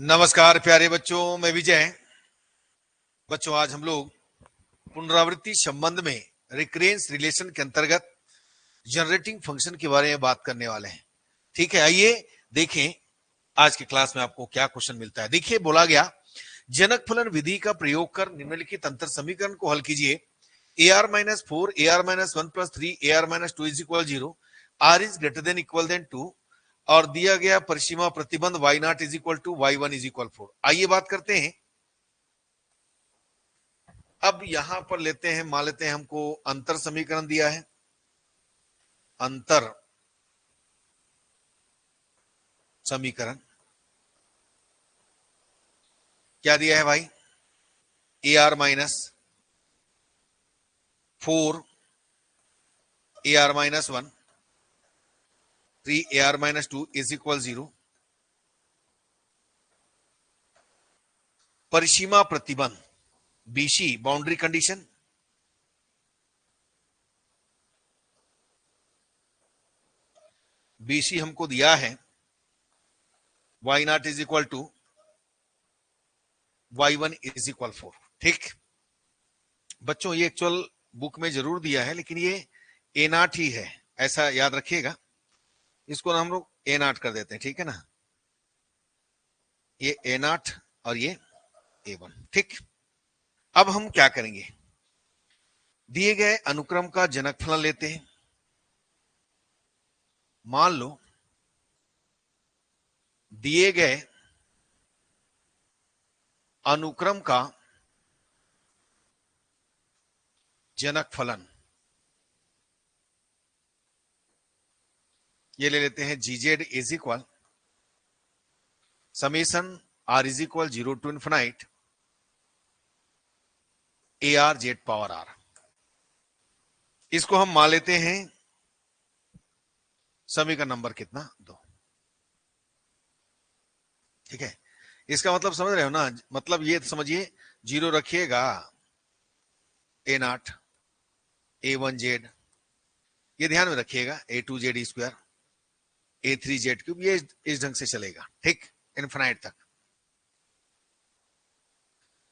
नमस्कार प्यारे बच्चों, मैं विजय। बच्चों, आज हम लोग पुनरावृत्ति संबंध में रिकरेंस रिलेशन के अंतर्गत जनरेटिंग फंक्शन के बारे में बात करने वाले हैं। ठीक है, आइए देखें आज की क्लास में आपको क्या क्वेश्चन मिलता है। देखिए, बोला गया जनक फलन विधि का प्रयोग कर निम्नलिखित अंतर समीकरण को हल कीजिए। AR-4 AR-1 + 3 AR-2 = 0, R is greater than equal than 2 और दिया गया परिसीमा प्रतिबंध Y0 = Y1 = 4। आइए बात करते हैं। अब यहां पर लेते हैं, मान लेते हैं हमको अंतर समीकरण दिया है। अंतर समीकरण क्या दिया है भाई? AR-4 AR-1 3 AR-2 = 0, परिसीमा प्रतिबंध BC बाउंड्री कंडीशन, BC हमको दिया है Y0 = Y1 = 4। ठीक बच्चों, ये एक्चुअल बुक में जरूर दिया है, लेकिन ये A0 ही है, ऐसा याद रखिएगा। इसको ना हम लोग A0 कर देते हैं, ठीक है ना। ये A0 और ये A1। ठीक, अब हम क्या करेंगे, दिए गए अनुक्रम का जनकफलन लेते हैं। मान लो दिए गए अनुक्रम का जनकफलन, ये ले लेते हैं GZ is equal summation R = 0 to ∞ AR/Z⁻R। इसको हम मान लेते हैं समीकरण नंबर कितना? 2। ठीक है, इसका मतलब समझ रहे हो ना। मतलब ये समझिए, 0 रखिएगा, A0 A1Z, ये ध्यान में रखिएगा, A2Z², A3Z3, ये इस ढंग से चलेगा। ठीक, इनफिनाइट तक।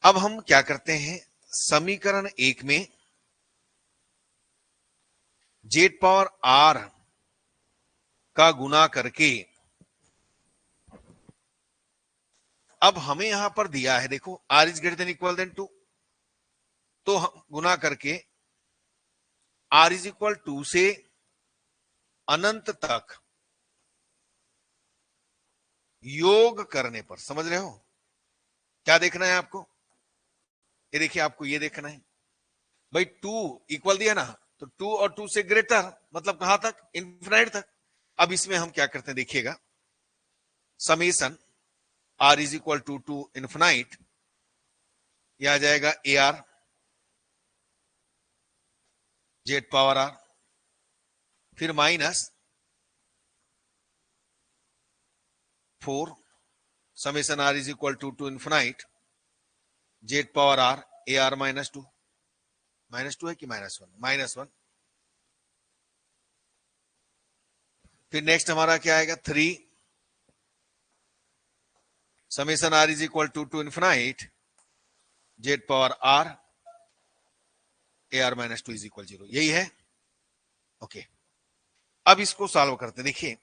अब हम क्या करते हैं, समीकरण 1 में Z⁻R का गुना करके, अब हमें यहां पर दिया है, देखो R is greater than equal than 2, तो हम गुना करके R = 2 से अनंत तक योग करने पर, समझ रहे हो क्या देखना है आपको? ये देखिए, आपको ये देखना है भाई, 2 इक्वल दिया ना, तो 2 और 2 से ग्रेटर, मतलब कहां तक? इनफिनाइट तक। अब इसमें हम क्या करते हैं, देखिएगा, समेशन R = 2 इनफिनाइट, यह आ जाएगा AR/Z⁻R, फिर minus 4 summation R = 2 infinite Z⁻R AR-2, -2 है कि -1? -1। फिर नेक्स्ट हमारा क्या आएगा? 3 summation R = 2 infinite Z⁻R AR-2 = 0। यही है। ओके, अब इसको सॉल्व करते हैं। देखिए,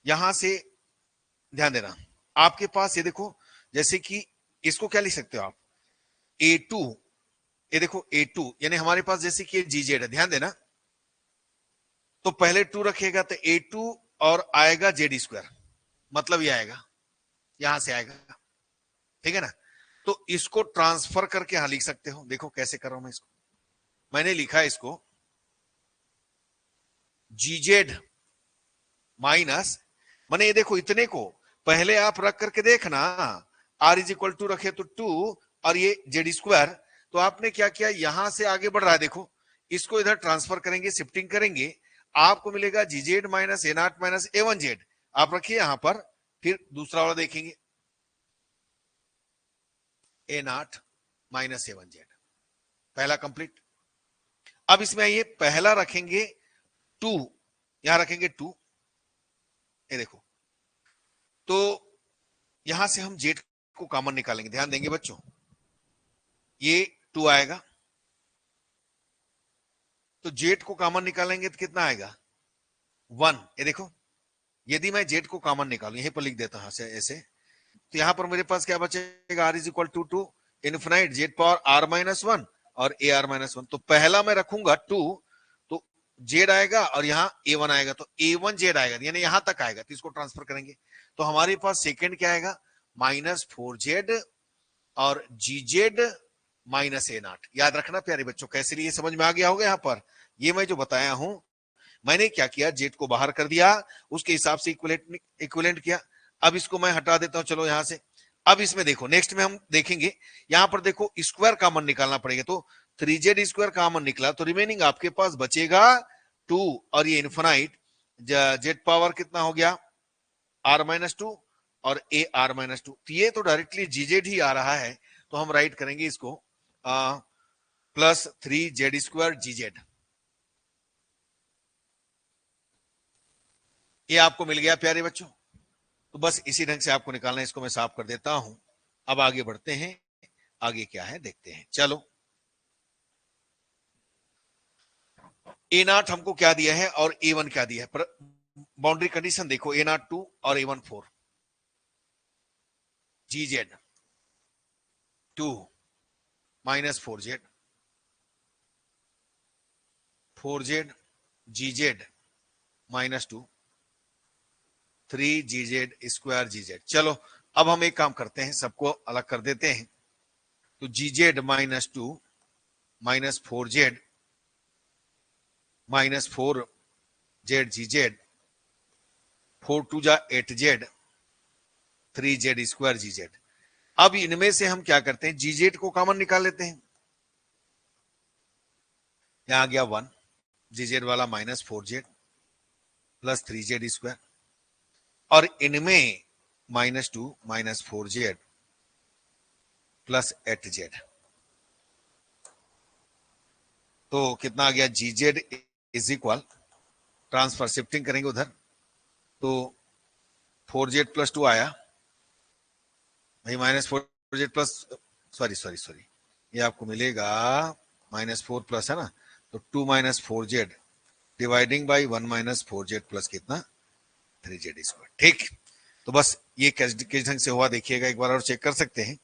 यहां से ध्यान देना, आपके पास ये देखो, जैसे कि इसको क्या लिख सकते हो आप? A2, ये देखो A2 यानी हमारे पास जैसे कि GZ है, ध्यान देना, तो पहले 2 रखेगा तो A2 और आएगा Z², मतलब ये आएगा, यहां से आएगा। ठीक है ना, तो इसको ट्रांसफर करके यहां लिख सकते हो। देखो कैसे कर रहा हूं मैं इसको, मैंने लिखा है इसको GZ माइनस, मैंने ये देखो, इतने को पहले आप रख करके देखना, R = 2 रखे तो 2 और ये Z², तो आपने क्या किया, यहां से आगे बढ़ रहा है, देखो इसको इधर ट्रांसफर करेंगे, शिफ्टिंग करेंगे, आपको मिलेगा GZ - A0 - A1Z। आप रखिए यहां पर, फिर दूसरा वाला देखेंगे, A0 - A1Z, पहला कंप्लीट। अब इसमें आइए, पहला रखेंगे 2, यहां रखेंगे 2, ये देखो, तो यहां से हम जेड को कॉमन निकालेंगे, ध्यान देंगे बच्चों, ये 2 आएगा, तो जेड को कॉमन निकालेंगे तो कितना आएगा 1। ये देखो, यदि मैं जेड को कॉमन निकालूं, यहीं पर लिख देता हूं ऐसे, तो यहां पर मेरे पास क्या बचेगा, R is equal to infinite Z power R minus 1 और ए आर माइनस 1। तो पहला मैं रखूंगा 2, तो जेड आएगा और यहाँ A1 आएगा, तो A1 जेड आएगा, यानी यहां तक आएगा, तो इसको ट्रांसफर करेंगे, तो हमारे पास सेकेंड क्या आएगा, -4Z और GZ माइनस A0। याद रखना प्यारे बच्चों, कैसे लिए समझ में आ गया होगा। यहाँ पर ये मैं जो बताया हूं, मैंने क्या किया, जेड को बाहर कर दिया, उसके हिसाब से इक्विवेलेंट किया। अब इसको मैं हटा देता हूं, चलो यहां से। अब इसमें देखो, नेक्स्ट में हम देखेंगे, यहां पर देखो स्क्वायर कॉमन निकालना पड़ेगा, तो 3Z स्क्वायर कॉमन निकला, तो रिमेनिंग आपके पास बचेगा 2 और ये इन्फिनाइट जेड पावर कितना हो गया R-2 और AR-2। तो ये तो डायरेक्टली जीजेड ही आ रहा है, तो हम राइट करेंगे इसको +3Z² GZ। ये आपको मिल गया प्यारे बच्चों, तो बस इसी ढंग से आपको निकालना है। इसको मैं साफ कर देता हूं। अब आगे बढ़ते हैं, आगे क्या है देखते हैं। चलो, A0 हमको क्या दिया है और A1 क्या दिया है, बाउंड्री कंडीशन देखो, A0 2 और A1 4, GZ 2 -4Z 4Z GZ -2 3GZ² GZ। चलो, अब हम एक काम करते हैं, सबको अलग कर देते हैं, तो GZ -2 -4Z -4Z GZ 4 2 जा 8Z 3Z² GZ। अब इनमें से हम क्या करते हैं, GZ को कॉमन निकाल लेते हैं। यहां गया 1, GZ वाला -4Z प्लस 3Z², और इनमें -2 -4Z प्लस 8Z, तो कितना आ गया, GZ is equal, transfer shifting करेंगे उधर, तो 4Z + 2 आया भाई, -4Z प्लस, सॉरी, ये आपको मिलेगा -4 प्लस है ना, तो 2 -4Z dividing by 1 -4Z plus कितना 3Z²। ठीक, तो बस ये किस ढंग से हुआ देखिएगा, एक बार और चेक कर सकते हैं।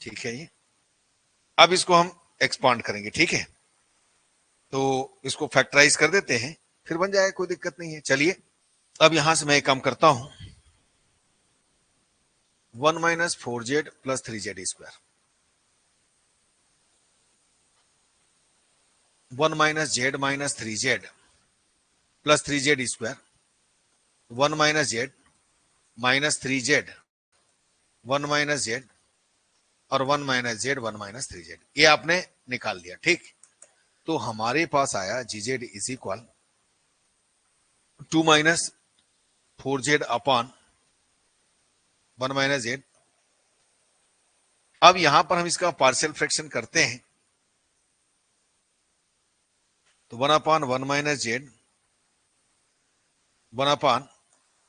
ठीक है, ये अब इसको हम एक्सपांड करेंगे, ठीक है, तो इसको फैक्टराइज कर देते हैं, फिर बन जाएगा, कोई दिक्कत नहीं है। चलिए, अब यहां से मैं एक काम करता हूं, 1 -4Z plus 3Z², 1 -Z -3Z plus 3Z², 1 -Z -3Z 1 -Z और 1 -Z 1 -3Z, ये आपने निकाल दिया। ठीक, तो हमारे पास आया GZ is equal 2 -4Z upon 1 -Z। अब यहां पर हम इसका पार्शियल फ्रैक्शन करते हैं, तो 1/1 -Z 1/1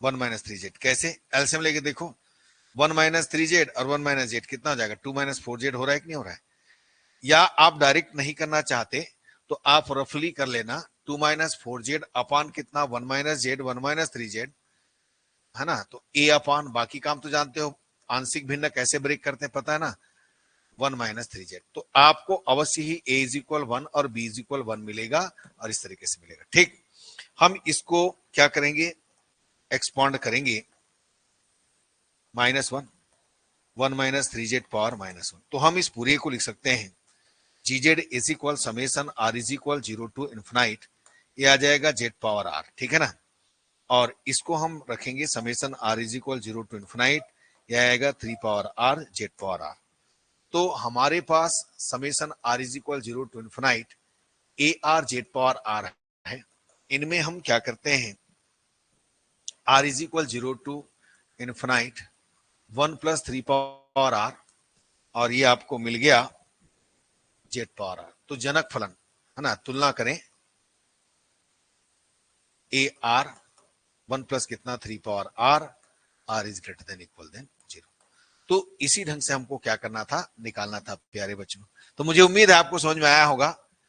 -3Z। कैसे, एलसीएम लेके देखो, 1 -3Z और 1 -Z कितना हो जाएगा, 2 -4Z हो रहा है कि नहीं हो रहा है। या आप डायरेक्ट नहीं करना चाहते तो आप रफली कर लेना, 2 -4Z अपॉन कितना 1 -Z 1 -3Z, है ना, तो A अपॉन, बाकी काम तो जानते हो, आंशिक भिन्न कैसे ब्रेक करते हैं पता है ना, 1 -3Z। तो आपको अवश्य ही A इज इक्वल 1 और B इज इक्वल 1 मिलेगा, और इस तरीके से मिलेगा। ठीक, हम इसको क्या करेंगे, एक्सपांड करेंगे, -1 1 -3Z पावर -1, तो हम इस पूरे को लिख सकते हैं, GZ is equal summation R is equal 0 to infinite, ये आ जाएगा Z पावर R, ठीक है ना, और इसको हम रखेंगे summation R is equal 0 to infinite, ये आएगा 3 power R Z power R। तो हमारे पास summation R is equal 0 to infinite AR Z power R है। इनमें हम क्या करते हैं, R is equal 0 to infinite 1 + 3 power R, और ये आपको मिल गया Z पावर R। तो जनक फलन है ना, तुलना करें, AR 1 + कितना 3 power R, R is greater than equal than 0। तो इसी ढंग से हमको क्या करना था, निकालना था प्यारे बच्चों। तो मुझे उम्मीद है आपको समझ में आया होगा